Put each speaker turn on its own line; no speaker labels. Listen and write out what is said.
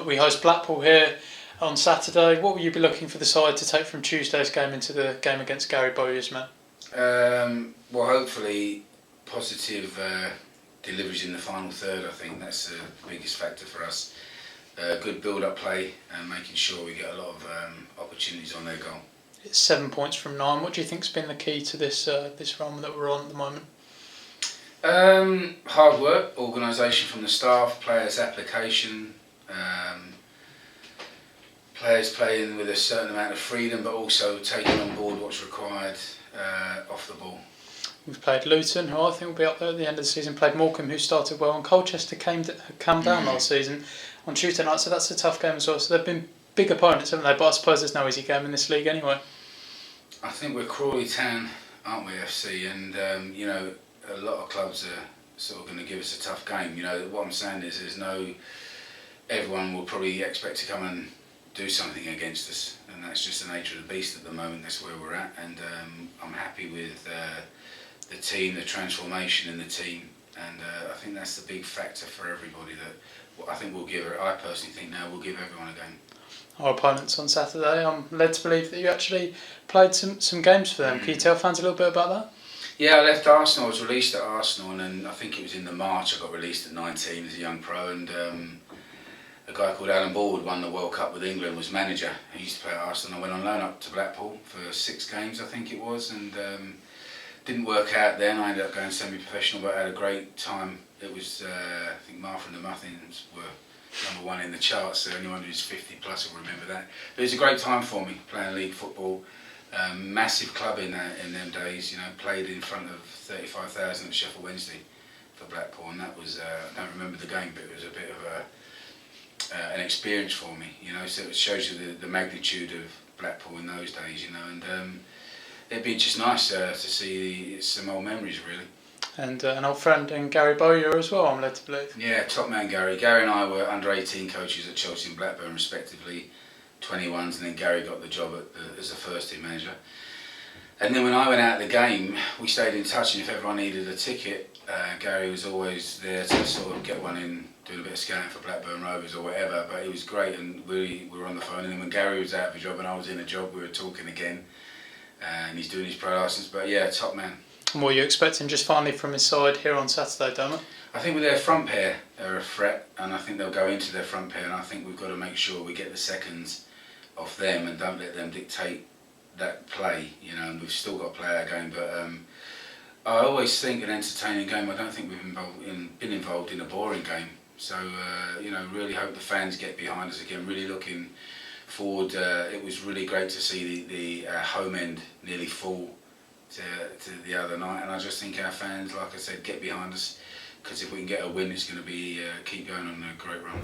we host Blackpool here on Saturday. What will you be looking for the side to take from Tuesday's game into the game against Gary Bowyer's men?
Well, hopefully positive deliveries in the final third. I think that's the biggest factor for us. Good build-up play and making sure we get a lot of opportunities on their goal.
It's 7 points from 9. What do you think's been the key to this run that we're on at the moment?
Hard work, organisation from the staff, players' application, players playing with a certain amount of freedom, but also taking on board what's required off the ball.
We've played Luton, who I think will be up there at the end of the season. Played Morecambe, who started well, and Colchester came down last season on Tuesday night. So that's a tough game as well. So they've been big opponents, haven't they? But I suppose there's no easy game in this league anyway. I
think we're Crawley Town, aren't we, FC? And a lot of clubs are sort of going to give us a tough game. What I'm saying is, everyone will probably expect to come and do something against us, and that's just the nature of the beast at the moment. That's where we're at, and I'm happy with the team, the transformation in the team, and I think that's the big factor for everybody. I personally think now we'll give everyone a game.
Our opponents on Saturday, I'm led to believe that you actually played some games for them. Can you tell fans a little bit about that?
Yeah, I left Arsenal. I was released at Arsenal, and then I think it was in the March I got released at 19 as a young pro, and a guy called Alan Ball won the World Cup with England, was manager. He used to play at Arsenal. I went on loan up to Blackpool for 6 games, I think it was, and didn't work out then. I ended up going semi-professional, but I had a great time. It was, I think Martha and the Muffins were #1 in the charts, so anyone who's 50 plus will remember that. But it was a great time for me, playing league football. Massive club in them days, played in front of 35,000 at Sheffield Wednesday for Blackpool, and that was, I don't remember the game, but it was a bit of an experience for me, so it shows you the magnitude of Blackpool in those days, and it'd be just nice to see some old memories, really.
And an old friend in Gary Bowyer as well, I'm led to believe.
Yeah, top man Gary. Gary and I were under 18 coaches at Chelsea and Blackburn respectively, 21s, and then Gary got the job as a first team manager. And then when I went out of the game, we stayed in touch, and if everyone needed a ticket, Gary was always there to sort of get one in, doing a bit of scouting for Blackburn Rovers or whatever. But it was great, and we were on the phone, and then when Gary was out of a job and I was in a job, we were talking again, and he's doing his pro licence. But yeah, top man.
And what are you expecting just finally from his side here on Saturday, Dermot?
I think with their front pair, they're a threat, and I think they'll go into their front pair, and I think we've got to make sure we get the seconds off them and don't let them dictate that play, and we've still got to play our game. But I always think an entertaining game. I don't think we've been involved in a boring game. So really hope the fans get behind us again. Really looking forward. It was really great to see the home end nearly full to the other night, and I just think our fans, like I said, get behind us, because if we can get a win, it's going to be keep going on a great run.